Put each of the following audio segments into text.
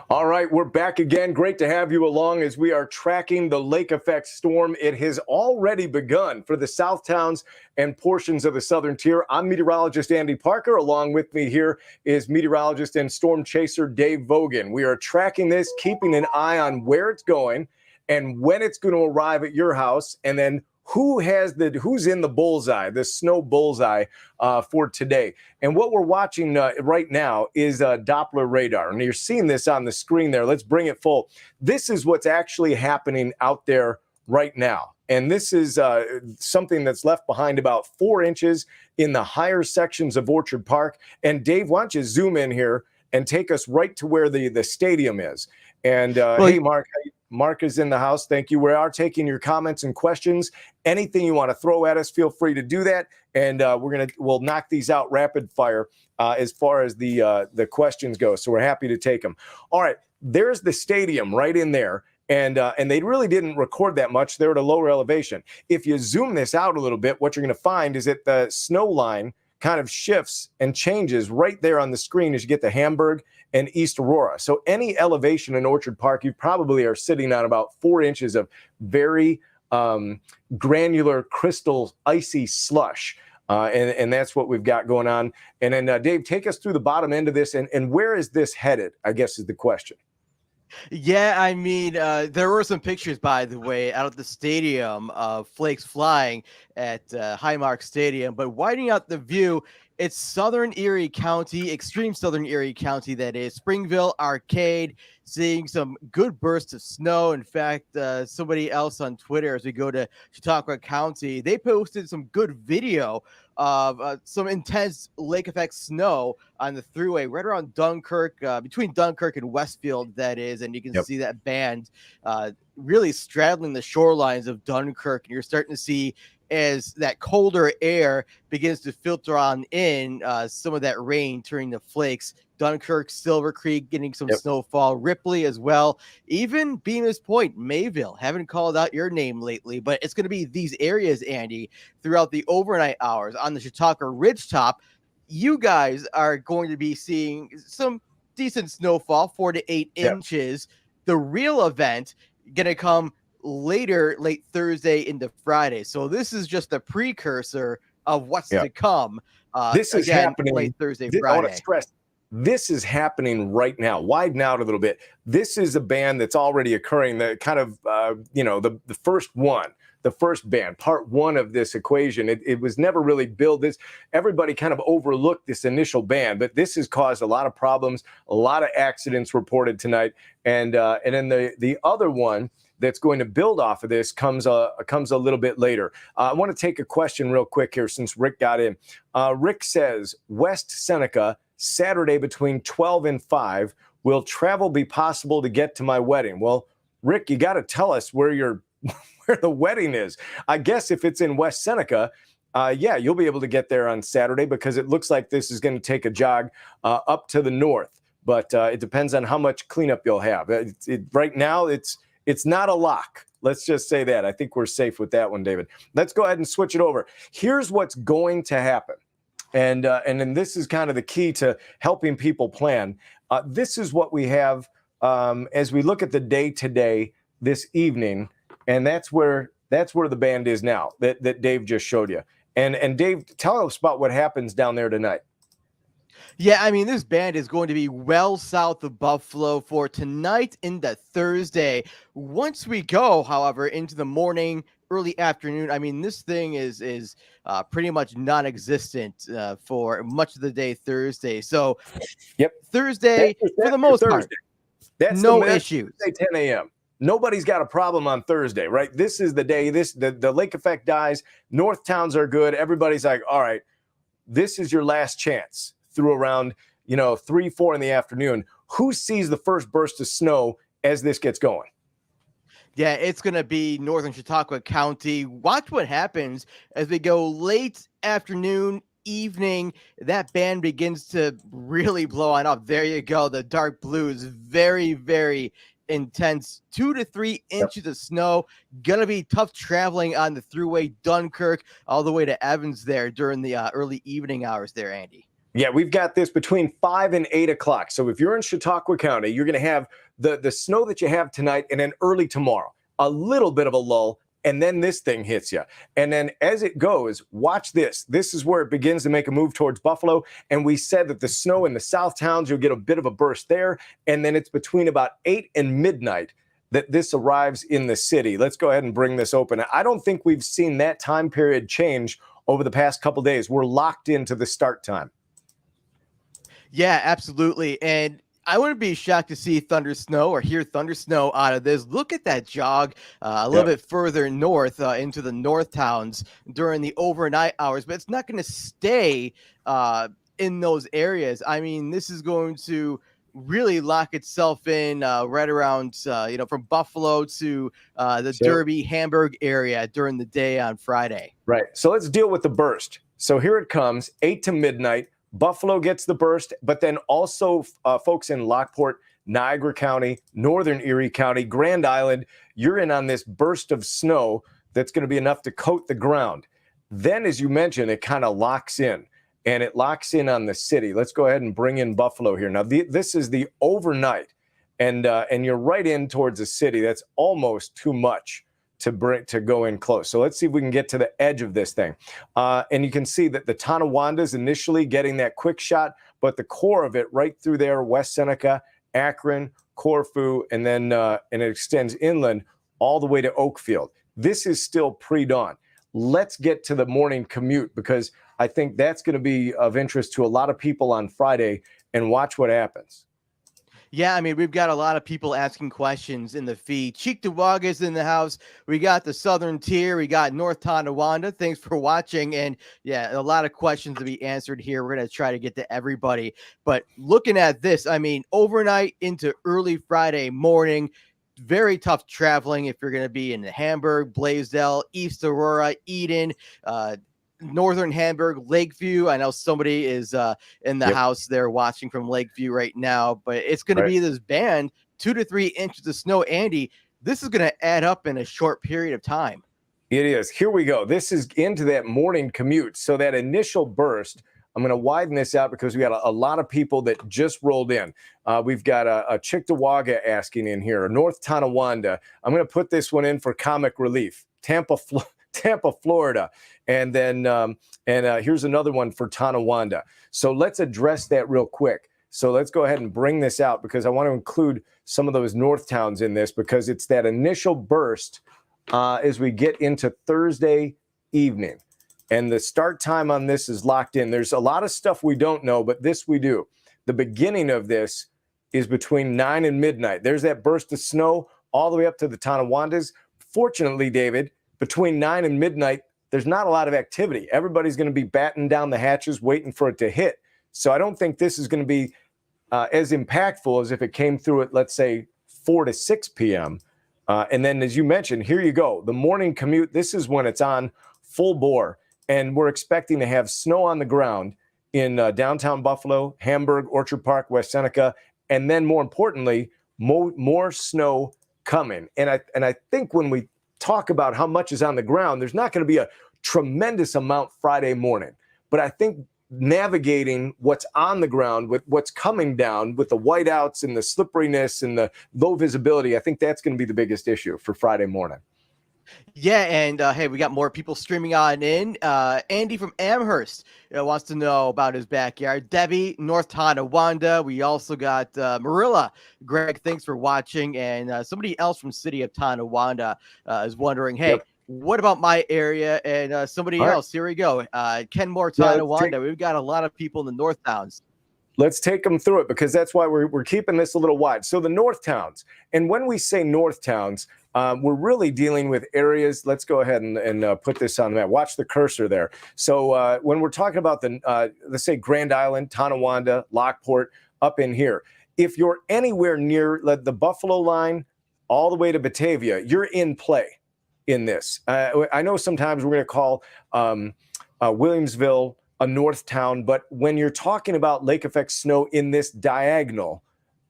All right, we're back again. Great to have you along as we are tracking the lake effect storm. It has already begun for the South Towns and portions of the southern tier. I'm meteorologist Andy Parker. Along with me here is meteorologist and storm chaser Dave Vogan. We are tracking this, keeping an eye on where it's going and when it's going to arrive at your house, and then who's in the bullseye, the snow bullseye for today. And what we're watching right now is Doppler radar. And you're seeing this on the screen there. Let's bring it full. This is what's actually happening out there right now. And this is something that's left behind about 4 inches in the higher sections of Orchard Park. And Dave, why don't you zoom in here and take us right to where the stadium is. And hey, Mark is in the house. Thank you. We are taking your comments and questions. Anything you want to throw at us, feel free to do that. And we'll knock these out rapid fire as far as the questions go. So we're happy to take them. All right, there's the stadium right in there. And they really didn't record that much. They're at a lower elevation. If you zoom this out a little bit, what you're going to find is that the snow line kind of shifts and changes right there on the screen as you get to Hamburg and East Aurora. So any elevation in Orchard Park, you probably are sitting on about 4 inches of very granular crystal icy slush. And that's what we've got going on. And then Dave, take us through the bottom end of this and where is this headed, I guess is the question. Yeah, I mean, there were some pictures, by the way, out of the stadium of flakes flying at Highmark Stadium. But widening out the view, it's southern Erie County, extreme southern Erie County, that is. Springville Arcade, seeing some good bursts of snow. In fact, somebody else on Twitter, as we go to Chautauqua County, they posted some good video of some intense lake effect snow on the thruway right around Dunkirk, between Dunkirk and Westfield, that is. And you can see that band really straddling the shorelines of Dunkirk. And you're starting to see, as that colder air begins to filter on in, some of that rain turning to flakes. Dunkirk, Silver Creek getting some snowfall, Ripley as well. Even Bemis Point, Mayville, haven't called out your name lately, but it's going to be these areas, Andy, throughout the overnight hours on the Chautauqua Ridgetop. You guys are going to be seeing some decent snowfall, 4 to 8 inches. The real event going to come late Thursday into Friday. So this is just a precursor of what's to come. This is happening late Thursday, Friday. I want to stress, this is happening right now. Widen out a little bit. This is a band that's already occurring. The kind of, the first one, the first band, part one of this equation. It was never really built. Everybody kind of overlooked this initial band, but this has caused a lot of problems, a lot of accidents reported tonight. And then the other one that's going to build off of this comes a little bit later. I want to take a question real quick here since Rick got in. Rick says, West Seneca, Saturday between 12 and 5. Will travel be possible to get to my wedding? Well, Rick, you got to tell us where the wedding is. I guess if it's in West Seneca, you'll be able to get there on Saturday because it looks like this is going to take a jog up to the north. But it depends on how much cleanup you'll have. Right now, it's not a lock. Let's just say that. I think we're safe with that one, David. Let's go ahead and switch it over. Here's what's going to happen. And then this is kind of the key to helping people plan. This is what we have as we look at the day today, this evening, and that's where the band is now that Dave just showed you. And Dave, tell us about what happens down there tonight. Yeah, I mean, this band is going to be well south of Buffalo for tonight into Thursday. Once we go, however, into the morning, early afternoon, I mean, this thing is pretty much non-existent for much of the day Thursday. So, Thursday, for the most part, that's no issues. 10 a.m. Nobody's got a problem on Thursday, right? This is the day. The lake effect dies. North towns are good. Everybody's like, all right, this is your last chance. Through around 3, 4 in the afternoon. Who sees the first burst of snow as this gets going? Yeah, it's going to be northern Chautauqua County. Watch what happens as we go late afternoon, evening. That band begins to really blow on up. There you go. The dark blue is very, very intense. 2 to 3 inches of snow. Gonna be tough traveling on the thruway Dunkirk all the way to Evans there during the early evening hours there, Andy. Yeah, we've got this between 5 and 8 o'clock. So if you're in Chautauqua County, you're going to have the snow that you have tonight and then early tomorrow, a little bit of a lull, and then this thing hits you. And then as it goes, watch this. This is where it begins to make a move towards Buffalo. And we said that the snow in the south towns, you'll get a bit of a burst there. And then it's between about 8 and midnight that this arrives in the city. Let's go ahead and bring this open. I don't think we've seen that time period change over the past couple days. We're locked into the start time. Yeah, absolutely. And I wouldn't be shocked to see thunder snow or hear thunder snow out of this. Look at that jog a little bit further north into the north towns during the overnight hours, but it's not going to stay in those areas. I mean, this is going to really lock itself in right around, from Buffalo to the Derby, Hamburg area during the day on Friday. Right. So let's deal with the burst. So here it comes, 8 to midnight. Buffalo gets the burst, but then also folks in Lockport, Niagara County, Northern Erie County, Grand Island, you're in on this burst of snow that's going to be enough to coat the ground. Then, as you mentioned, it kind of locks in, and it locks in on the city. Let's go ahead and bring in Buffalo here. Now, this is the overnight, and you're right in towards the city. That's almost too much to go in close. So let's see if we can get to the edge of this thing. And you can see that the Tonawanda is initially getting that quick shot, but the core of it right through there, West Seneca, Akron, Corfu, and then and it extends inland all the way to Oakfield. This is still pre-dawn. Let's get to the morning commute because I think that's going to be of interest to a lot of people on Friday, and watch what happens. Yeah, I mean, we've got a lot of people asking questions in the feed. Cheektowaga in the house. We got the Southern Tier. We got North Tonawanda. Thanks for watching. And yeah, a lot of questions to be answered here. We're going to try to get to everybody. But looking at this, I mean, overnight into early Friday morning, very tough traveling if you're going to be in Hamburg, Blaisdell, East Aurora, Eden, Northern Hamburg, Lakeview. I know somebody is in the house there watching from Lakeview right now, but it's going to be this band, 2 to 3 inches of snow. Andy, this is going to add up in a short period of time. It is. Here we go. This is into that morning commute. So that initial burst, I'm going to widen this out because we got a lot of people that just rolled in. We've got a Cheektowaga asking in here, North Tonawanda. I'm going to put this one in for comic relief. Tampa, Florida. And then here's another one for Tonawanda. So let's address that real quick. So let's go ahead and bring this out because I want to include some of those north towns in this because it's that initial burst as we get into Thursday evening. And the start time on this is locked in. There's a lot of stuff we don't know, but this we do. The beginning of this is between 9 and midnight. There's that burst of snow all the way up to the Tonawandas. Fortunately, David, between 9 and midnight, there's not a lot of activity. Everybody's going to be batting down the hatches, waiting for it to hit. So I don't think this is going to be as impactful as if it came through at, let's say, 4 to 6 p.m. And then, as you mentioned, here you go. The morning commute, this is when it's on full bore. And we're expecting to have snow on the ground in downtown Buffalo, Hamburg, Orchard Park, West Seneca, and then more importantly, more snow coming. And I think when we talk about how much is on the ground, there's not going to be a tremendous amount Friday morning. But I think navigating what's on the ground with what's coming down with the whiteouts and the slipperiness and the low visibility, I think that's going to be the biggest issue for Friday morning. Yeah, and hey, we got more people streaming on in. Andy from Amherst wants to know about his backyard. Debbie, North Tonawanda. We also got Marilla. Greg, thanks for watching. And somebody else from City of Tonawanda is wondering, hey, what about my area? And somebody else, here we go. Kenmore, Tonawanda. We've got a lot of people in the North Towns. Let's take them through it because that's why we're keeping this a little wide. So the North Towns, and when we say North Towns, we're really dealing with areas. Let's go ahead and put this on the map. Watch the cursor there. So when we're talking about the, let's say Grand Island, Tonawanda, Lockport, up in here, if you're anywhere near the Buffalo line all the way to Batavia, you're in play in this. I know sometimes we're going to call Williamsville a north town, but when you're talking about lake effect snow in this diagonal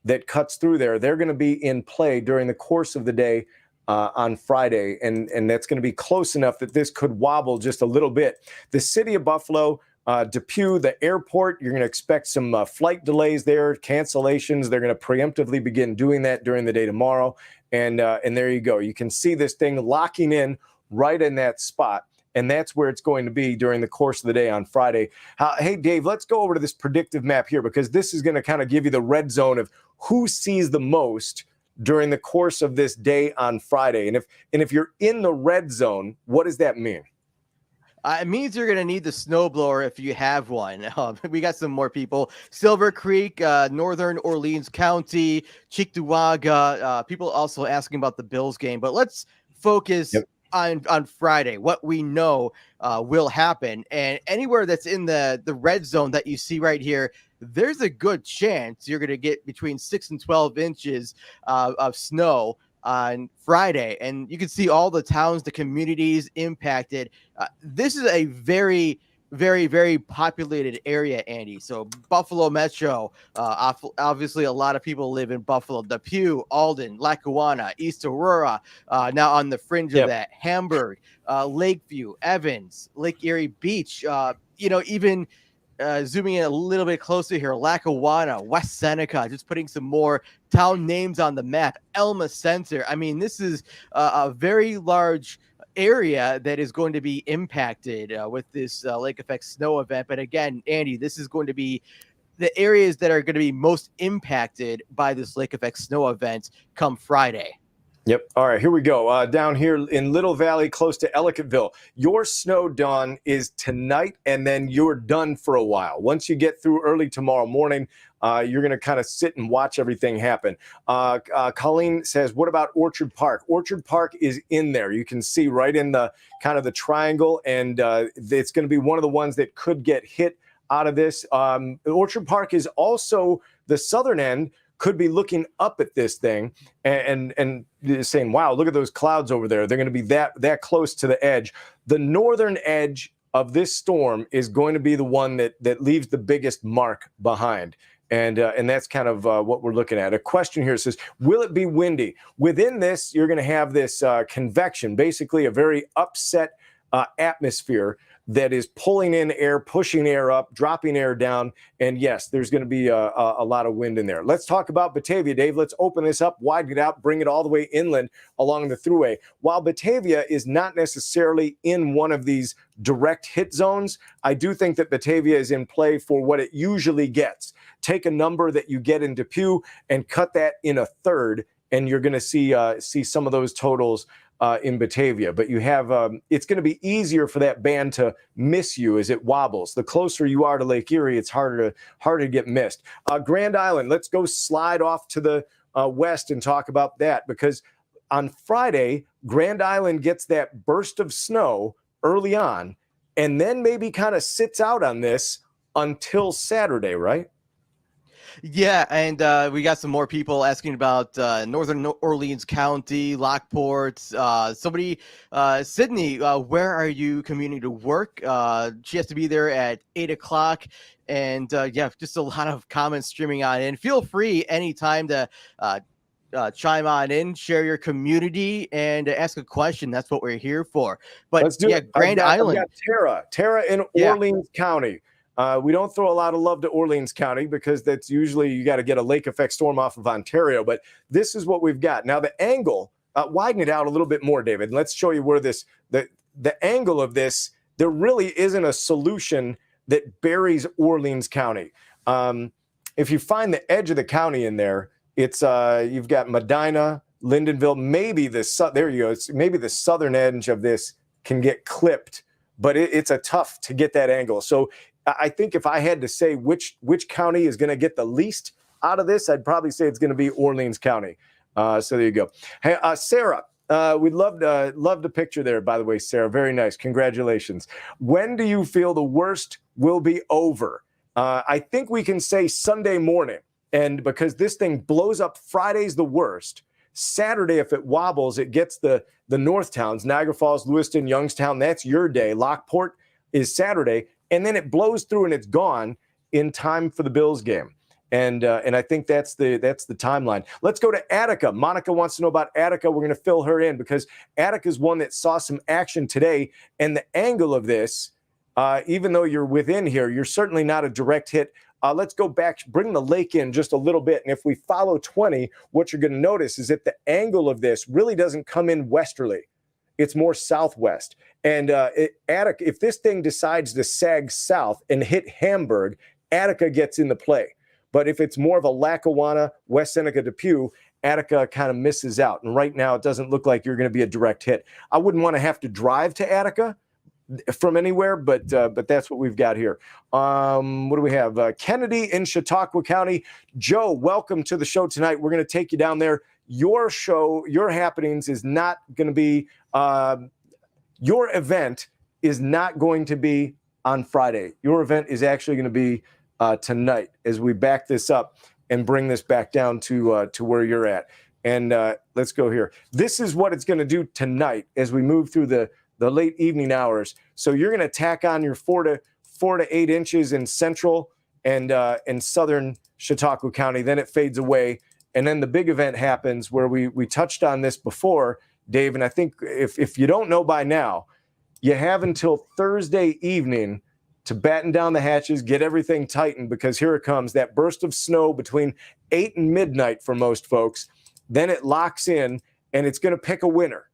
that cuts through there, they're going to be in play during the course of the day on Friday, and that's going to be close enough that this could wobble just a little bit. The city of Buffalo, Depew, the airport, you're going to expect some flight delays there, cancellations. They're going to preemptively begin doing that during the day tomorrow. And there you go. You can see this thing locking in right in that spot. And that's where it's going to be during the course of the day on Friday. Hey, Dave, let's go over to this predictive map here, because this is going to kind of give you the red zone of who sees the most during the course of this day on Friday. And if you're in the red zone, what does that mean? It means you're going to need the snowblower if you have one. We got some more people. Silver Creek, Northern Orleans County, Cheektowaga. People also asking about the Bills game. But let's focus on Friday, what we know will happen. And anywhere that's in the red zone that you see right here, there's a good chance you're going to get between 6 and 12 inches of snow on Friday. And you can see all the towns, the communities impacted. This is a very, very, very populated area, Andy. So Buffalo Metro, obviously a lot of people live in Buffalo, Depew, Alden, Lackawanna, East Aurora, now on the fringe of that, Hamburg, Lakeview, Evans, Lake Erie Beach, even zooming in a little bit closer here, Lackawanna, West Seneca, just putting some more town names on the map, Elma Center. I mean, this is a very large area that is going to be impacted with this lake effect snow event. But again, Andy, this is going to be the areas that are going to be most impacted by this lake effect snow event come Friday. Yep. All right, here we go. Down here in Little Valley, close to Ellicottville, your snow dawn is tonight, and then you're done for a while. Once you get through early tomorrow morning, you're going to kind of sit and watch everything happen. Colleen says, what about Orchard Park? Orchard Park is in there. You can see right in the kind of the triangle, and it's going to be one of the ones that could get hit out of this. Orchard Park is also the southern end, could be looking up at this thing and saying, wow, look at those clouds over there. They're going to be that close to the edge. The northern edge of this storm is going to be the one that leaves the biggest mark behind. And that's kind of what we're looking at. A question here says, will it be windy? Within this, you're going to have this convection, basically a very upset atmosphere that is pulling in air, pushing air up, dropping air down. And yes, there's going to be a lot of wind in there. Let's talk about Batavia, Dave. Let's open this up, widen it out, bring it all the way inland along the thruway. While Batavia is not necessarily in one of these direct hit zones, I do think that Batavia is in play for what it usually gets. Take a number that you get in Depew and cut that in a third, and you're going to see some of those totals in Batavia. But you have, it's going to be easier for that band to miss you as it wobbles. The closer you are to Lake Erie, it's harder to get missed. Grand Island, let's go slide off to the west and talk about that, because on Friday, Grand Island gets that burst of snow early on, and then maybe kind of sits out on this until Saturday, right? Yeah, and we got some more people asking about Northern Orleans County, Lockport. Somebody, Sydney, where are you commuting to work? She has to be there at 8 o'clock. And yeah, just a lot of comments streaming on in. Feel free anytime to chime on in, share your community, and ask a question. That's what we're here for. But let's do it. Grand Island. I've got Tara in Orleans County. We don't throw a lot of love to Orleans County because that's usually you got to get a lake effect storm off of Ontario. But this is what we've got. Now, the angle, widen it out a little bit more, David. Let's show you where the angle of this, there really isn't a solution that buries Orleans County. If you find the edge of the county in there, it's you've got Medina, Lyndonville, maybe there you go. It's maybe the southern edge of this can get clipped, but it's a tough to get that angle. So I think if I had to say which county is going to get the least out of this, I'd probably say it's going to be Orleans County. So there you go. Hey, Sarah, we'd love the picture there, by the way, Sarah. Very nice. Congratulations. When do you feel the worst will be over? I think we can say Sunday morning. And because this thing blows up, Friday's the worst. Saturday, if it wobbles, it gets the north towns, Niagara Falls, Lewiston, Youngstown. That's your day. Lockport is Saturday. And then it blows through and it's gone in time for the Bills game. And I think that's the timeline. Let's go to Attica. Monica wants to know about Attica. We're going to fill her in because Attica is one that saw some action today. And the angle of this even though you're within here, you're certainly not a direct hit. Let's go back, bring the lake in just a little bit. And if we follow 20, what you're going to notice is that the angle of this really doesn't come in westerly. It's more southwest. And Attica, if this thing decides to sag south and hit Hamburg, Attica gets into play. But if it's more of a Lackawanna, West Seneca, Depew, Attica kind of misses out. And right now, it doesn't look like you're going to be a direct hit. I wouldn't want to have to drive to Attica from anywhere, but that's what we've got here. What do we have? Kennedy in Chautauqua County. Joe, welcome to the show tonight. We're going to take you down there. Your show, your happenings is not going to be, your event is not going to be on Friday. Your event is actually going to be tonight as we back this up and bring this back down to where you're at. And let's go here. This is what it's going to do tonight as we move through the late evening hours. So you're going to tack on your 4 to 8 inches in central and southern Chautauqua County. Then it fades away. And then the big event happens where we touched on this before, Dave. And I think if you don't know by now, you have until Thursday evening to batten down the hatches, get everything tightened, because here it comes, that burst of snow between 8 and midnight for most folks. Then it locks in, and it's going to pick a winner.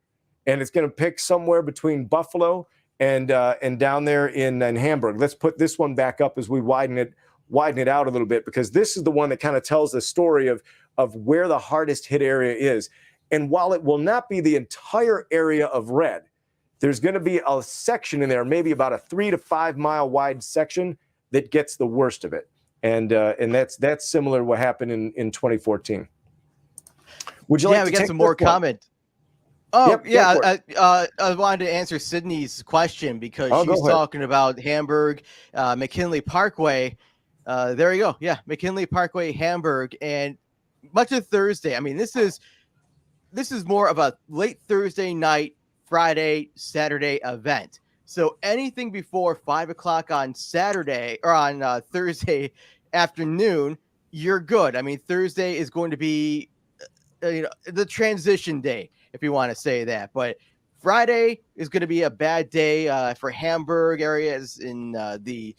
And it's going to pick somewhere between Buffalo and down there in Hamburg. Let's put this one back up as we widen it out a little bit, because this is the one that kind of tells the story of where the hardest hit area is. And while it will not be the entire area of red, there's going to be a section in there, maybe about a 3 to 5 mile wide section, that gets the worst of it. And that's similar to what happened in 2014. Would you like to we got take some more this one? comment. Oh, Yep, yeah. I wanted to answer Sydney's question because she's talking about Hamburg, McKinley Parkway. There you go. Yeah, McKinley Parkway, Hamburg, and much of Thursday. I mean, this is more of a late Thursday night, Friday, Saturday event. So anything before 5 o'clock on Saturday or on Thursday afternoon, you're good. I mean, Thursday is going to be the transition day, if you want to say that. But Friday is going to be a bad day for Hamburg areas in the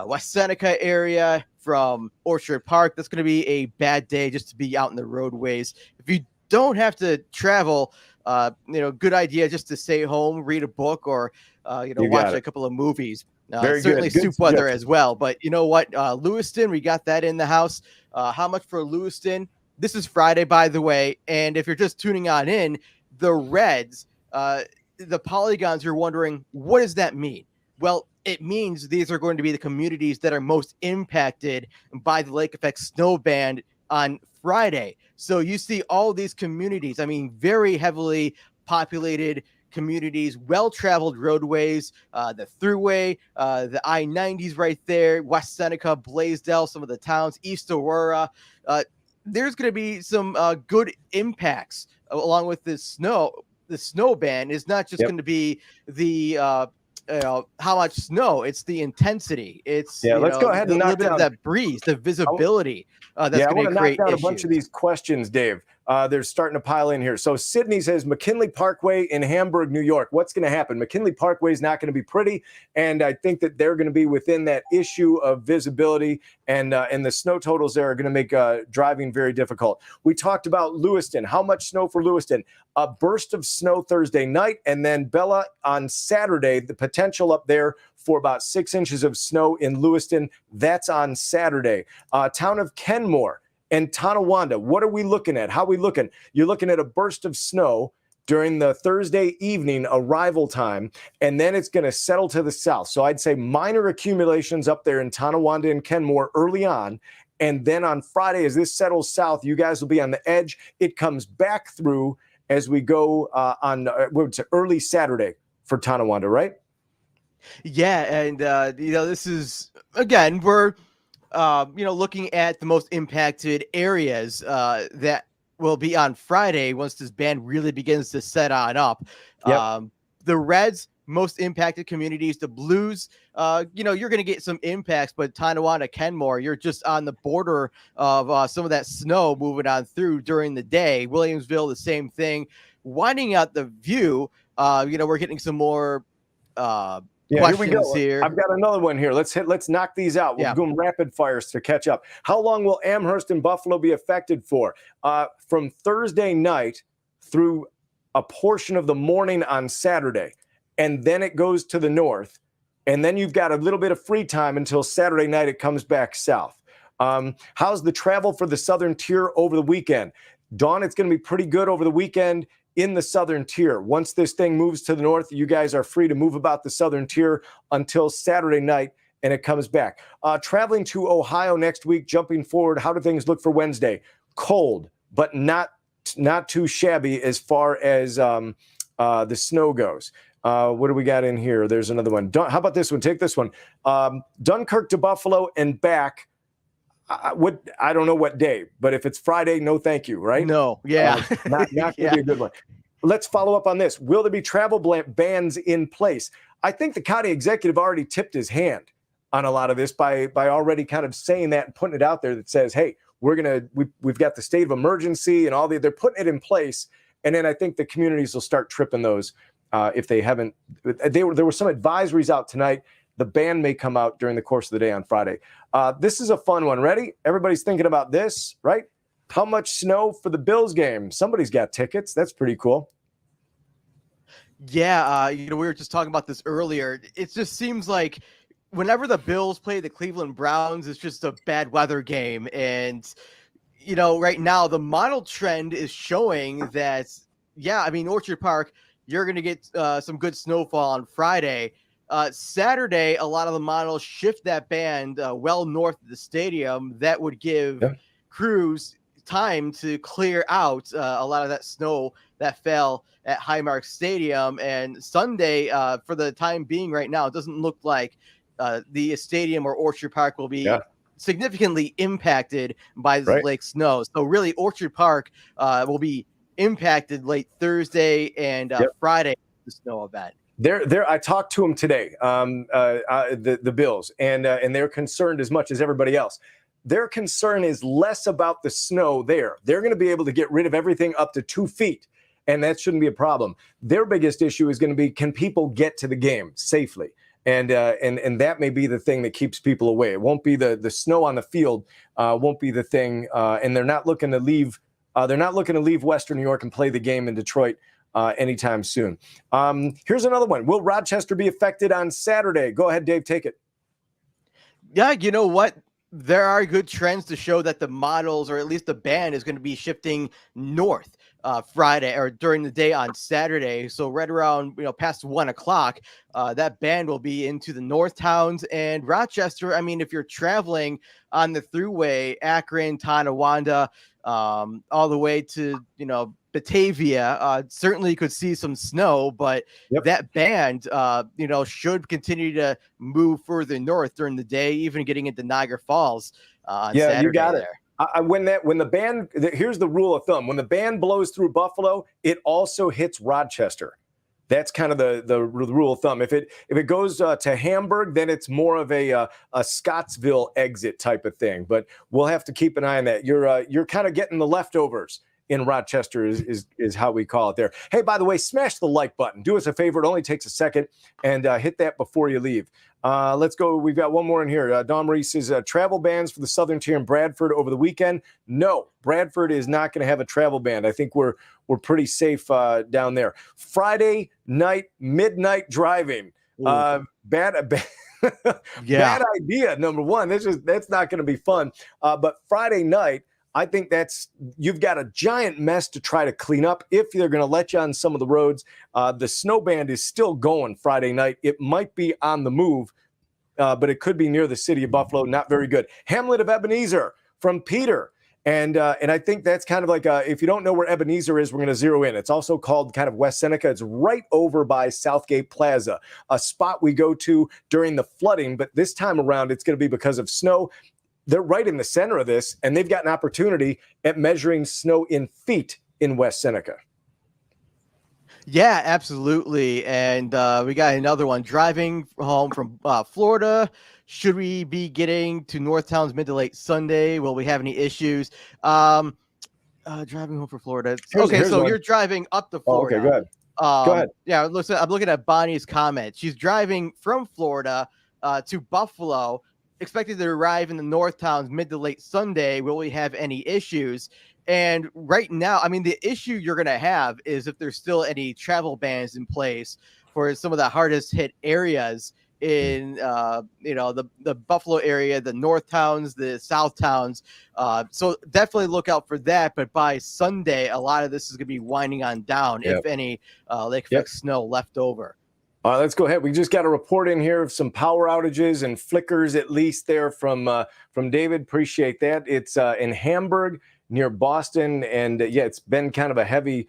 West Seneca area from Orchard Park. That's going to be a bad day just to be out in the roadways. If you don't have to travel, good idea just to stay home, read a book, or watch a couple of movies. Certainly good soup weather as well. But you know what? Lewiston, we got that in the house. How much for Lewiston? This is Friday, by the way. And if you're just tuning on in, the Reds, the polygons, you're wondering, what does that mean? Well, it means these are going to be the communities that are most impacted by the lake effect snow band on Friday. So you see all these communities, I mean, very heavily populated communities, well-traveled roadways, the Thruway, the I-90s right there, West Seneca, Blaisdell, some of the towns, East Aurora. There's going to be some good impacts along with this snow. The snow band is not just going to be the how much snow, it's the intensity. It's let's go ahead and knock down that breeze, the visibility. That's going to create knock down issues. a bunch of these questions, Dave. They're starting to pile in here. So Sydney says McKinley Parkway in Hamburg, New York. What's going to happen? McKinley Parkway is not going to be pretty, and I think that they're going to be within that issue of visibility, and the snow totals there are going to make driving very difficult. We talked about Lewiston. How much snow for Lewiston? A burst of snow Thursday night, and then Bella on Saturday. The potential up there for about 6 inches of snow in Lewiston. That's on Saturday. Town of Kenmore and Tonawanda. What are we looking at? How are we looking? You're looking at a burst of snow during the Thursday evening arrival time, and then it's going to settle to the south. So I'd say minor accumulations up there in Tonawanda and Kenmore early on. And then on Friday, as this settles south, you guys will be on the edge. It comes back through as we go on to early Saturday for Tonawanda, right? Yeah, and this is, again, we're looking at the most impacted areas that will be on Friday once this band really begins to set on up. Yep. The Reds, most impacted communities. The Blues, you're going to get some impacts, but Tonawanda, Kenmore, you're just on the border of some of that snow moving on through during the day. Williamsville, the same thing. Winding out the view, we're getting some more Yeah, here we go. questions here. I've got another one here. Let's knock these out. We'll do them rapid fires to catch up. How long will Amherst and Buffalo be affected for? From Thursday night through a portion of the morning on Saturday, and then it goes to the north, and then you've got a little bit of free time until Saturday night it comes back south. How's the travel for the southern tier over the weekend? Dawn, it's going to be pretty good over the weekend in the southern tier. Once this thing moves to the north, you guys are free to move about the southern tier until Saturday night, and it comes back. Traveling to Ohio next week, jumping forward, how do things look for Wednesday? Cold, but not too shabby as far as the snow goes. What do we got in here? There's another one. How about this one? Take this one. Dunkirk to Buffalo and back. I don't know what day, but if it's Friday, no thank you, right? No, yeah. Not going to be a good one. Let's follow up on this. Will there be travel bans in place? I think the county executive already tipped his hand on a lot of this by already kind of saying that and putting it out there that says, hey, we've got the state of emergency and they're putting it in place. And then I think the communities will start tripping those if they haven't. There were some advisories out tonight. The ban may come out during the course of the day on Friday. This is a fun one. Ready? Everybody's thinking about this, right? How much snow for the Bills game? Somebody's got tickets. That's pretty cool. Yeah, we were just talking about this earlier. It just seems like whenever the Bills play the Cleveland Browns, it's just a bad weather game. And, right now the model trend is showing that, Orchard Park, you're going to get some good snowfall on Friday. Saturday, a lot of the models shift that band well north of the stadium. That would give crews time to clear out a lot of that snow that fell at Highmark Stadium. And Sunday, for the time being right now, it doesn't look like the stadium or Orchard Park will be significantly impacted by this lake snow. So really, Orchard Park will be impacted late Thursday and Friday, the snow event. I talked to them today, the Bills, and they're concerned as much as everybody else. Their concern is less about the snow there. They're going to be able to get rid of everything up to 2 feet, and that shouldn't be a problem. Their biggest issue is going to be, can people get to the game safely? And that may be the thing that keeps people away. It won't be the snow on the field, won't be the thing. And they're not looking to leave. They're not looking to leave Western New York and play the game in Detroit anytime soon. Here's another one. Will Rochester be affected on Saturday? Go ahead, Dave, take it. Yeah, you know what? There are good trends to show that the models, or at least the band, is going to be shifting north Friday or during the day on Saturday. So right around, past 1 o'clock, that band will be into the north towns and Rochester. I mean, if you're traveling on the thruway, Akron, Tonawanda, all the way to, Batavia, certainly you could see some snow, but that band, should continue to move further north during the day, even getting into Niagara Falls on Saturday. You got it. When the band, here's the rule of thumb: when the band blows through Buffalo, it also hits Rochester. That's kind of the rule of thumb. If it goes to Hamburg, then it's more of a Scottsville exit type of thing. But we'll have to keep an eye on that. You're kind of getting the leftovers in Rochester is how we call it there. Hey, by the way, smash the like button. Do us a favor. It only takes a second, and hit that before you leave. Let's go. We've got one more in here. Don Maurice says travel bans for the Southern Tier in Bradford over the weekend. No, Bradford is not going to have a travel ban. I think we're pretty safe down there. Friday night, midnight driving. Bad idea. Number one, that's not going to be fun. But Friday night, I think you've got a giant mess to try to clean up if they're going to let you on some of the roads. The snow band is still going Friday night. It might be on the move, but it could be near the city of Buffalo. Not very good. Hamlet of Ebenezer from Peter. And I think that's kind of like, if you don't know where Ebenezer is, we're going to zero in. It's also called kind of West Seneca. It's right over by Southgate Plaza, a spot we go to during the flooding. But this time around, it's going to be because of snow. They're right in the center of this, and they've got an opportunity at measuring snow in feet in West Seneca. Yeah, absolutely. And we got another one. Driving home from Florida. Should we be getting to North Towns mid to late Sunday? Will we have any issues? Driving home from Florida. Here's so one. You're driving up to Florida. Okay, go ahead. Go ahead. Yeah, listen, I'm looking at Bonnie's comment. She's driving from Florida to Buffalo, expected to arrive in the North Towns mid to late Sunday. Will we have any issues? And right now, I mean, the issue you're going to have is if there's still any travel bans in place for some of the hardest hit areas in the Buffalo area, the North Towns, the South Towns. So definitely look out for that. But by Sunday, a lot of this is going to be winding on down, if any lake effect snow left over. Let's go ahead. We just got a report in here of some power outages and flickers, at least there from David. Appreciate that. It's in Hamburg near Boston, and it's been kind of a heavy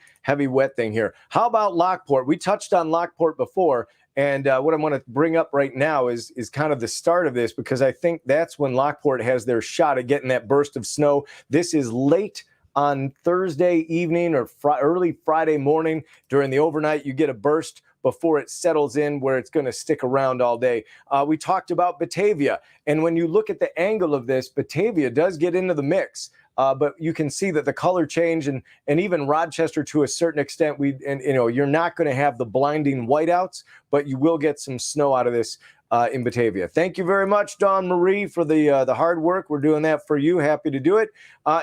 wet thing here. How about Lockport? We touched on Lockport before, and what I want to bring up right now is kind of the start of this, because I think that's when Lockport has their shot at getting that burst of snow. This is late on Thursday evening or early Friday morning. During the overnight, you get a burst before it settles in where it's going to stick around all day. We talked about Batavia, and when you look at the angle of this, Batavia does get into the mix. But you can see that the color change, and even Rochester to a certain extent, you're not going to have the blinding whiteouts, but you will get some snow out of this in Batavia. Thank you very much, Dawn Marie, for the hard work. We're doing that for you. Happy to do it.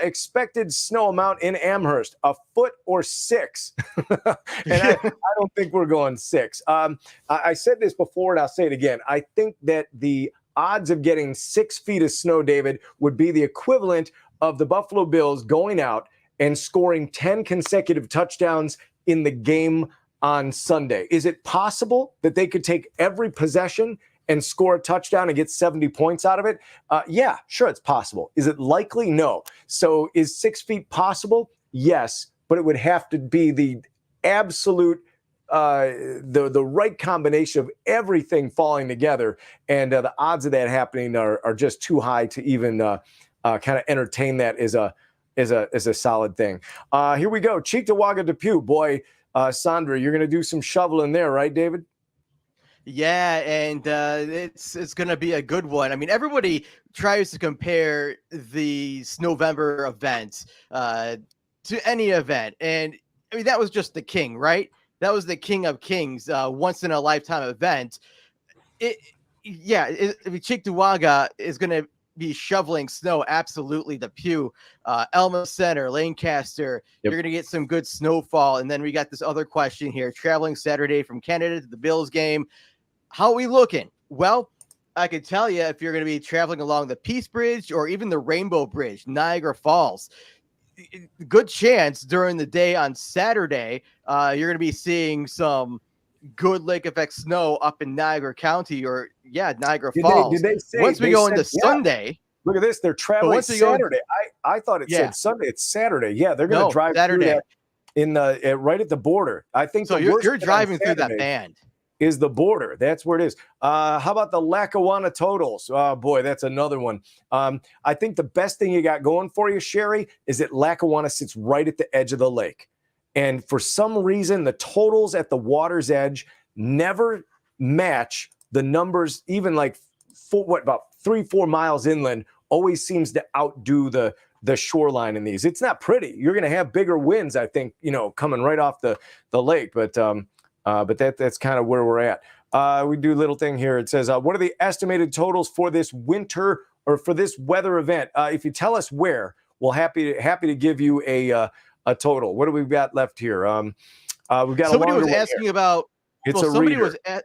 Expected snow amount in Amherst, 1 foot or 6. And I don't think we're going 6. I said this before, and I'll say it again. I think that the odds of getting 6 feet of snow, David, would be the equivalent of the Buffalo Bills going out and scoring 10 consecutive touchdowns in the game on Sunday. Is it possible that they could take every possession and score a touchdown and get 70 points out of it? Yeah, sure, it's possible. Is it likely? No. So is 6 feet possible? Yes, but it would have to be the absolute the right combination of everything falling together, and the odds of that happening are just too high to even kind of entertain that as a solid thing. Here we go. Cheektowaga Depew. Boy, Sandra, you're going to do some shoveling there, right, David? Yeah, and it's going to be a good one. I mean, everybody tries to compare the Snowvember event to any event. And I mean, that was just the king, right? That was the king of kings, once in a lifetime event. Cheektowaga is going to be shoveling snow. Absolutely. The Pew, Elma Center, Lancaster, you're going to get some good snowfall. And then we got this other question here, traveling Saturday from Canada to the Bills game. How are we looking? Well, I could tell you, if you're going to be traveling along the Peace Bridge or even the Rainbow Bridge, Niagara Falls, good chance during the day on Saturday, you're going to be seeing some good lake effect snow up in Niagara County, or Niagara Falls. Did they say, once we go into Sunday? Look at this. They're traveling Saturday. I thought it said Sunday. It's Saturday. Yeah, they're going to drive Saturday through that in the right at the border. I think so. You're driving through that band. Is the border. That's where it is. How about the Lackawanna totals? Oh, boy, that's another one. I think the best thing you got going for you, Sherry, is that Lackawanna sits right at the edge of the lake. And for some reason, the totals at the water's edge never match the numbers, even like about 3-4 miles inland, always seems to outdo the shoreline in these. It's not pretty. You're going to have bigger winds, I think, coming right off the lake. But that's kind of where we're at. We do a little thing here. It says, what are the estimated totals for this winter or for this weather event? If you tell us where, we'll happy to give you a total. What do we got left here? We've got somebody was asking here. About. It's well, a somebody reader.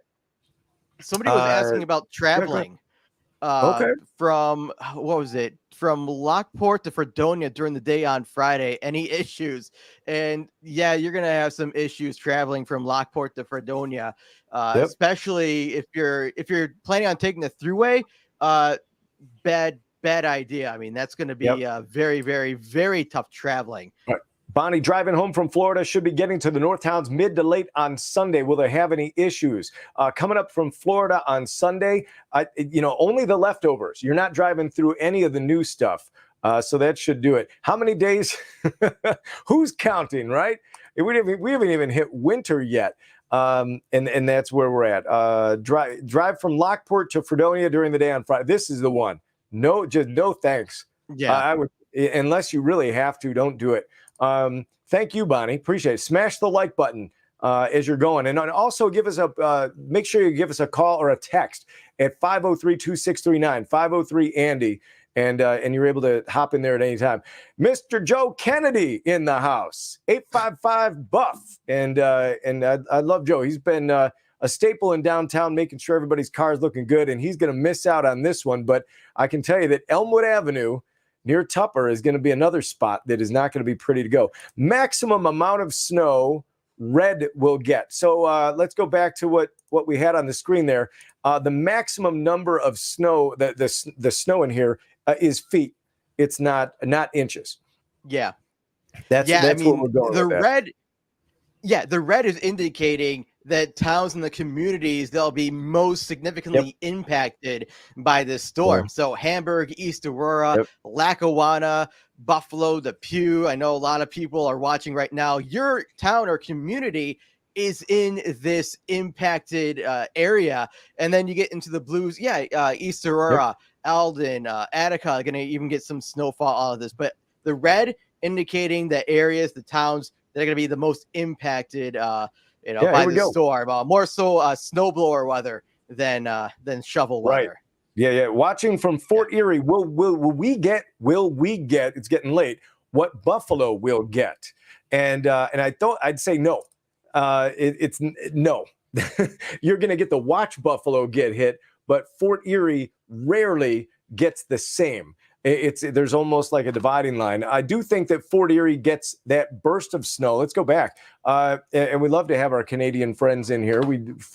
Somebody was asking about traveling. From what was it? From Lockport to Fredonia during the day on Friday. Any issues? And you're gonna have some issues traveling from Lockport to Fredonia, especially if you're planning on taking the thruway. Bad idea. I mean, that's going to be very, very, very tough traveling. Right. Bonnie, driving home from Florida, should be getting to the North Towns mid to late on Sunday. Will they have any issues? Coming up from Florida on Sunday, only the leftovers. You're not driving through any of the new stuff. So that should do it. How many days? Who's counting, right? We haven't even hit winter yet. And that's where we're at. Drive from Lockport to Fredonia during the day on Friday. This is the one. No thanks. Yeah. I would, unless you really have to, don't do it. Thank you, Bonnie. Appreciate it. Smash the like button. as you're going. And also give us make sure you give us a call or a text at 503-2639, 503-ANDY. And you're able to hop in there at any time. Mr. Joe Kennedy in the house, 855-BUFF. And I love Joe. He's been a staple in downtown, making sure everybody's car is looking good, and he's going to miss out on this one. But I can tell you that Elmwood Avenue near Tupper is going to be another spot that is not going to be pretty to go. Maximum amount of snow red will get. So let's go back to what we had on the screen there. The maximum number of snow, the snow in here is feet. It's not inches. Yeah. That's I mean, what we're going the with red. Yeah, the red is indicating that towns and the communities they'll be most significantly impacted by this storm. Yeah. So Hamburg, East Aurora, Lackawanna, Buffalo, Depew. I know a lot of people are watching right now. Your town or community is in this impacted area. And then you get into the blues. Yeah, East Aurora, Alden, Attica are going to even get some snowfall out of this. But the red indicating the areas, the towns that are going to be the most impacted by the storm. More so snowblower weather than shovel weather. Right. Yeah. Watching from Fort Erie, will we get, it's getting late, what Buffalo will get. And I'd say no. It's no. You're going to get the watch Buffalo get hit, but Fort Erie rarely gets the same. There's almost like a dividing line. I do think that Fort Erie gets that burst of snow. Let's go back, and we love to have our Canadian friends in here.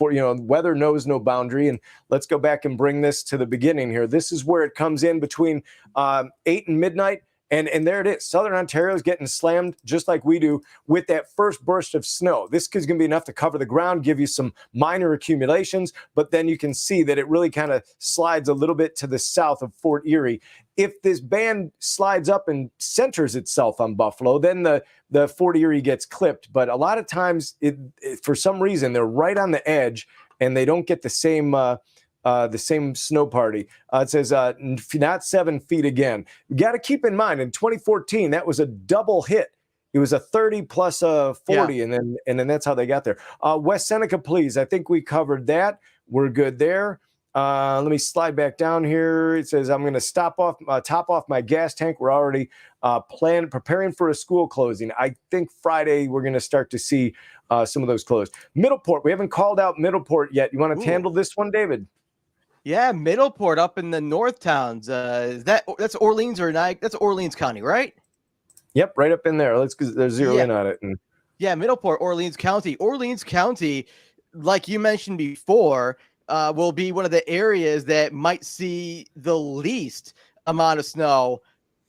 Weather knows no boundary, and let's go back and bring this to the beginning here. This is where it comes in between 8 and midnight. And there it is. Southern Ontario is getting slammed just like we do with that first burst of snow. This is going to be enough to cover the ground, give you some minor accumulations, but then you can see that it really kind of slides a little bit to the south of Fort Erie. If this band slides up and centers itself on Buffalo, then the Fort Erie gets clipped. But a lot of times, for some reason, they're right on the edge and they don't get the same snow party. It says not 7 feet again. You got to keep in mind, in 2014, that was a double hit. It was a 30 plus a 40, and then that's how they got there. West Seneca, please. I think we covered that. We're good there. Let me slide back down here. It says I'm going to top off my gas tank. We're already preparing for a school closing. I think Friday we're going to start to see some of those closed. Middleport. We haven't called out Middleport yet. You want to handle this one, David? Yeah, Middleport up in the north towns. That's Orleans that's Orleans County, right? Yep, right up in there. Let's zero in on it. Yeah, Middleport, Orleans County. Orleans County, like you mentioned before, will be one of the areas that might see the least amount of snow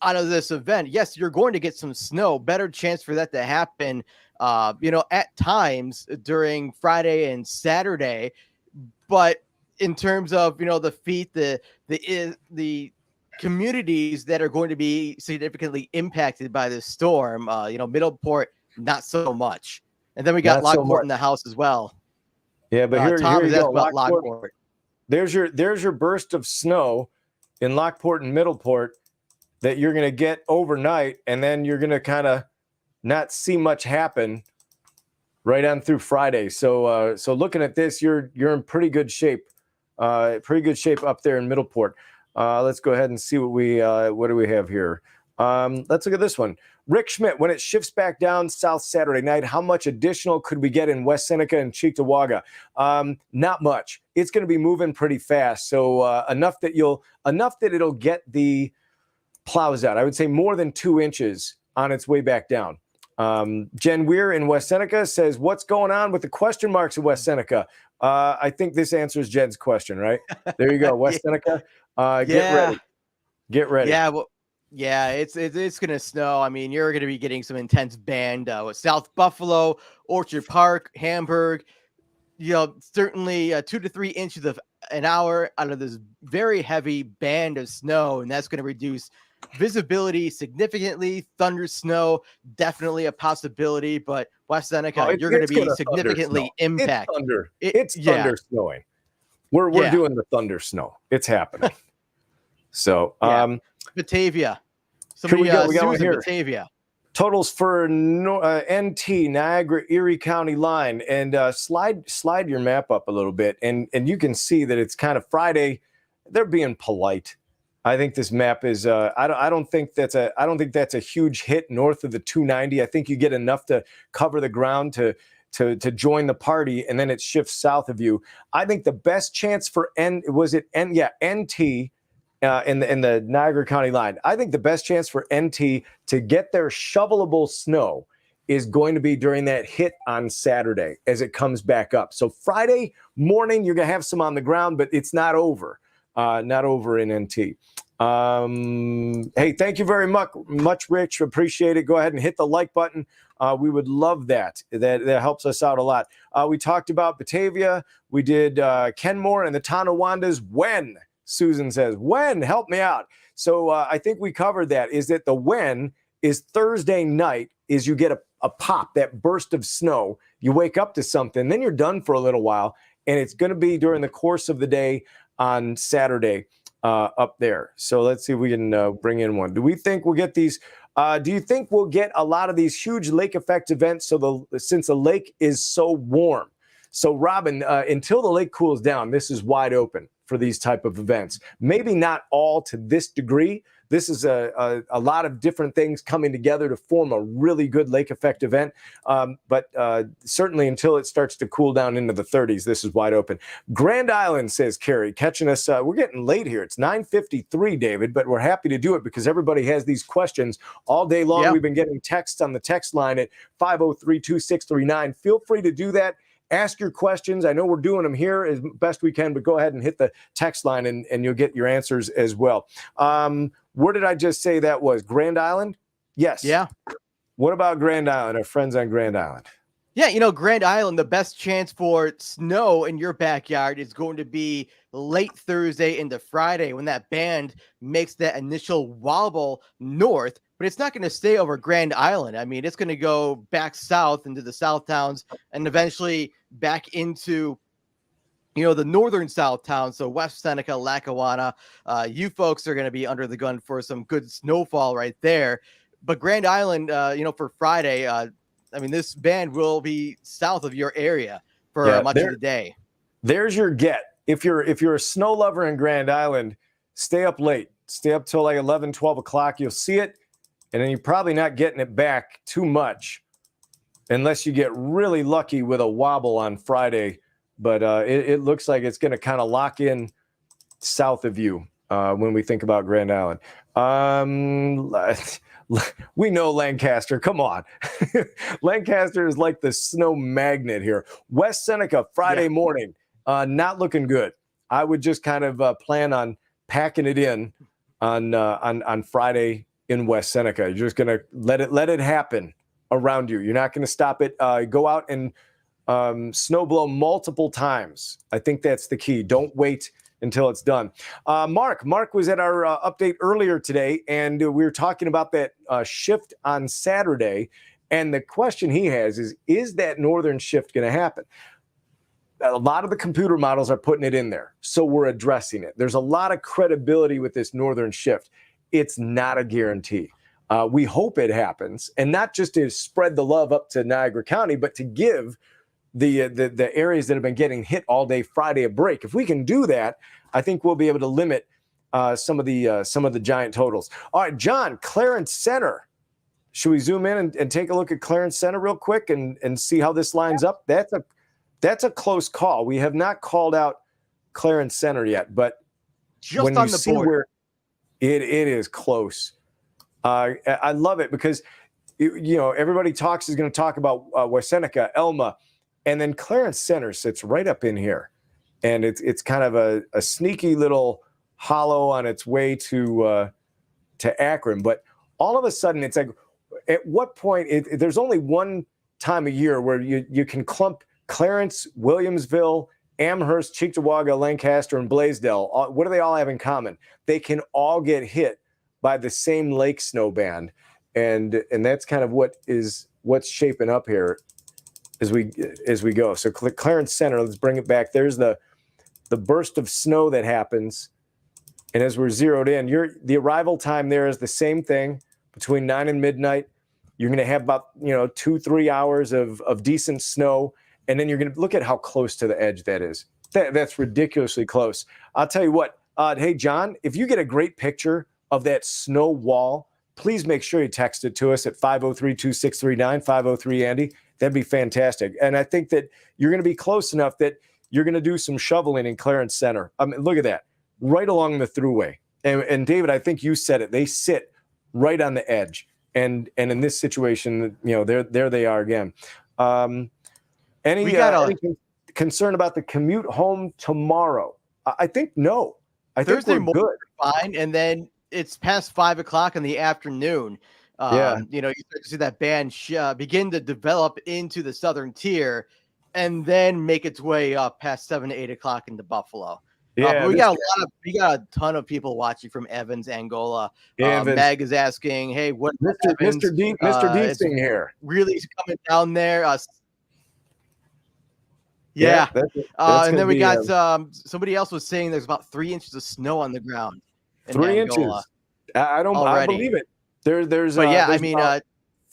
out of this event. Yes, you're going to get some snow. Better chance for that to happen, at times during Friday and Saturday. But in terms of the feet, the communities that are going to be significantly impacted by this storm, Middleport, not so much. And then we got Lockport in the house as well. Yeah, but here you go. Lockport. There's your burst of snow in Lockport and Middleport that you're going to get overnight, and then you're going to kind of not see much happen right on through Friday. So looking at this, you're in pretty good shape. Pretty good shape up there in Middleport. Let's go ahead and see what do we have here. Let's look at this one. Rick Schmidt, when it shifts back down south Saturday night, how much additional could we get in West Seneca and Cheektowaga? Not much. It's going to be moving pretty fast. So enough that it'll get the plows out. I would say more than 2 inches on its way back down. Jen Weir in West Seneca says, what's going on with the question marks in West Seneca? I think this answers Jen's question, right? There you go. West Seneca. Get ready. Yeah. Well, yeah, it's going to snow. I mean, you're going to be getting some intense band with South Buffalo, Orchard Park, Hamburg, certainly 2 to 3 inches of an hour out of this very heavy band of snow. And that's going to reduce visibility significantly. Thunder snow, definitely a possibility, but West Seneca, you're going to be significantly impacted. It's thunder snowing. We're doing the thunder snow. It's happening. So, Batavia. We got one here. Batavia. Totals for NT, Niagara Erie County line, and slide your map up a little bit, and you can see that it's kind of Friday. They're being polite. I think this map is. I don't think that's a huge hit north of the 290. I think you get enough to cover the ground to join the party, and then it shifts south of you. I think the best chance for NT in the Niagara County line. I think the best chance for NT to get their shovelable snow is going to be during that hit on Saturday as it comes back up. So Friday morning, you're going to have some on the ground, but it's not over. Not over in NT. Hey, thank you very much, Rich. Appreciate it. Go ahead and hit the like button. We would love that. That helps us out a lot. We talked about Batavia. We did Kenmore and the Tonawandas. When? Susan says, when? Help me out. So I think we covered that. Is that the when is Thursday night is you get a pop, that burst of snow. You wake up to something, then you're done for a little while. And it's going to be during the course of the day on Saturday up there. So let's see if we can bring in one. Do we think we'll get these? Do you think we'll get a lot of these huge lake effect events since the lake is so warm? So Robin, until the lake cools down, this is wide open for these type of events. Maybe not all to this degree. This is a lot of different things coming together to form a really good lake effect event. But certainly until it starts to cool down into the 30s, this is wide open. Grand Island, says Carrie, catching us. We're getting late here. It's 9:53, David, but we're happy to do it because everybody has these questions all day long. Yep. We've been getting texts on the text line at 503-2639. Feel free to do that. Ask your questions. I know we're doing them here as best we can, but go ahead and hit the text line and you'll get your answers as well. Where did I just say that was? Grand Island? Yes. Yeah. What about Grand Island, our friends on Grand Island? Yeah, Grand Island, the best chance for snow in your backyard is going to be late Thursday into Friday when that band makes that initial wobble north, but it's not going to stay over Grand Island. I mean, it's going to go back south into the South Towns and eventually back into the northern South Towns, so West Seneca, Lackawanna. You folks are going to be under the gun for some good snowfall right there. But Grand Island, for Friday, this band will be south of your area for much of the day. There's your get. If you're a snow lover in Grand Island, stay up late. Stay up till like 11, 12 o'clock. You'll see it, and then you're probably not getting it back too much unless you get really lucky with a wobble on Friday. But it looks like it's going to kind of lock in south of you when we think about Grand Island. We know Lancaster. Come on. Lancaster is like the snow magnet here. West Seneca, Friday morning, not looking good. I would just kind of plan on packing it in on Friday in West Seneca. You're just going to let it happen around you. You're not going to stop it. Go out and snow blow multiple times. I think that's the key. Don't wait until it's done. Mark was at our update earlier today, and we were talking about that shift on Saturday. And the question he has is that northern shift going to happen? A lot of the computer models are putting it in there, so we're addressing it. There's a lot of credibility with this northern shift. It's not a guarantee. We hope it happens, and not just to spread the love up to Niagara County, but to give the areas that have been getting hit all day Friday a break. If we can do that, I think we'll be able to limit some of the giant totals. All right, John, Clarence Center. Should we zoom in and take a look at Clarence Center real quick and see how this lines up? That's a close call. We have not called out Clarence Center yet, but just when on you the see board, where it is close. I love it because everybody is going to talk about West Seneca, Elma. And then Clarence Center sits right up in here, and it's kind of a sneaky little hollow on its way to Akron. But all of a sudden, it's like, at what point? There's only one time a year where you can clump Clarence, Williamsville, Amherst, Cheektowaga, Lancaster, and Blaisdell. What do they all have in common? They can all get hit by the same lake snow band, and that's kind of what's shaping up here as we go. So Clarence Center, let's bring it back. There's the burst of snow that happens, and as we're zeroed in, the arrival time there is the same thing between 9 and midnight. You're going to have about 2-3 hours of decent snow, and then you're going to look at how close to the edge that is. That's ridiculously close. I'll tell you what. Hey, John, if you get a great picture of that snow wall, please make sure you text it to us at 503-2639, 503-ANDY. That'd be fantastic. And I think that you're going to be close enough that you're going to do some shoveling in Clarence Center. I mean, look at that, right along the thruway. And David, I think you said it. They sit right on the edge. And in this situation, there they are again. Any concern about the commute home tomorrow? I think no. I think Thursday we're good. Fine, and then it's past 5 o'clock in the afternoon. You start to see that band begin to develop into the southern tier, and then make its way up past 7 to 8 o'clock into Buffalo. Yeah, we got a ton of people watching from Evans, Angola. Meg is asking, "Hey, what Mr. Deasing here? Really coming down there?" That's and then we got somebody else was saying there's about 3 inches of snow on the ground. 3 inches. I believe it. There's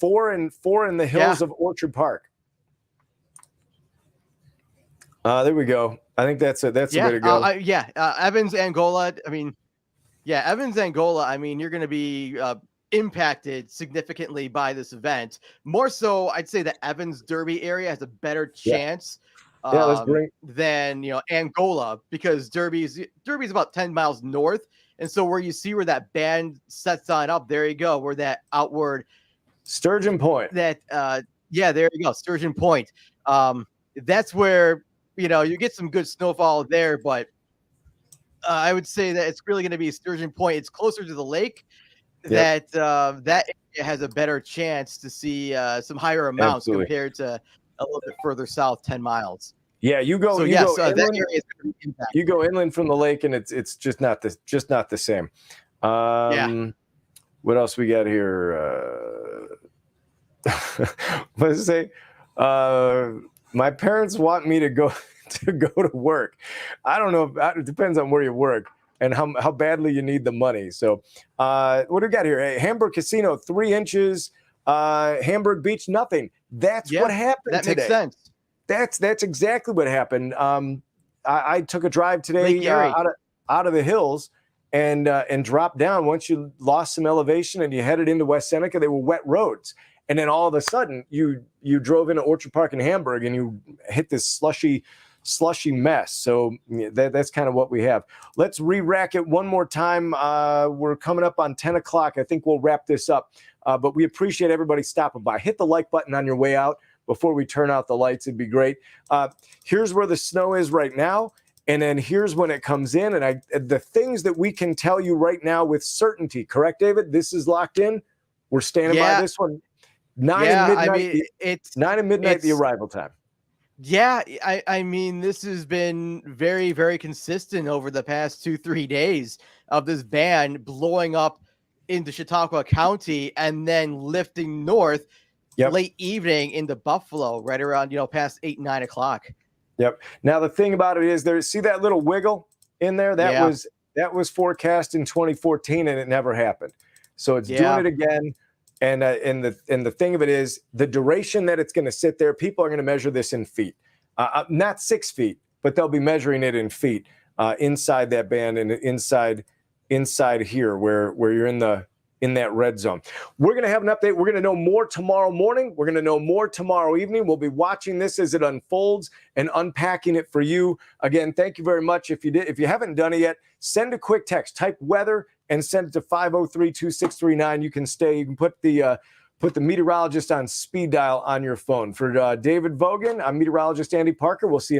4 in the hills of Orchard Park. There we go. I think that's a way to go. Evans, Angola. Evans, Angola. You're going to be impacted significantly by this event. More so, I'd say the Evans Derby area has a better chance than Angola, because Derby's about 10 miles north. And so where you see where that band sets on up, there you go, where that outward Sturgeon Point. There you go, Sturgeon Point. That's where you get some good snowfall there, but I would say that it's really going to be Sturgeon Point. It's closer to the lake. That area has a better chance to see some higher amounts compared to a little bit further south, 10 miles. Yeah, you go inland, that area is going to be impacted. You go inland from the lake, and it's just not the same. What else we got here? Let's say, my parents want me to go to work. I don't know. It depends on where you work and how badly you need the money. So, what do we got here? Hey, Hamburg Casino, 3 inches. Hamburg Beach, nothing. That's what happened today. That makes sense. That's exactly what happened. I took a drive today out of the hills and dropped down. Once you lost some elevation and you headed into West Seneca, they were wet roads. And then all of a sudden you drove into Orchard Park in Hamburg and you hit this slushy mess. So that's kind of what we have. Let's re-rack it one more time. We're coming up on 10 o'clock. I think we'll wrap this up. But we appreciate everybody stopping by. Hit the like button on your way out before we turn out the lights. It'd be great. Here's where the snow is right now. And then here's when it comes in. And the things that we can tell you right now with certainty, correct, David? This is locked in. We're standing by this one. 9 at midnight. It's 9 at midnight, the arrival time. Yeah, this has been very, very consistent over the past 2-3 days of this ban blowing up into Chautauqua County and then lifting north late evening into Buffalo, right around past 8-9 o'clock. Yep. Now the thing about it is, see that little wiggle in there? That was forecast in 2014 and it never happened. So it's doing it again. And the thing of it is, the duration that it's going to sit there, people are going to measure this in feet, not 6 feet, but they'll be measuring it in feet inside that band and inside here where you're in that red zone. We're going to have an update. We're going to know more tomorrow morning. We're going to know more tomorrow evening. We'll be watching this as it unfolds and unpacking it for you. Again, thank you very much. If you haven't done it yet, send a quick text, type weather, and send it to 503-2639. You can put the meteorologist on speed dial on your phone. For David Vogan, I'm meteorologist Andy Parker. We'll see you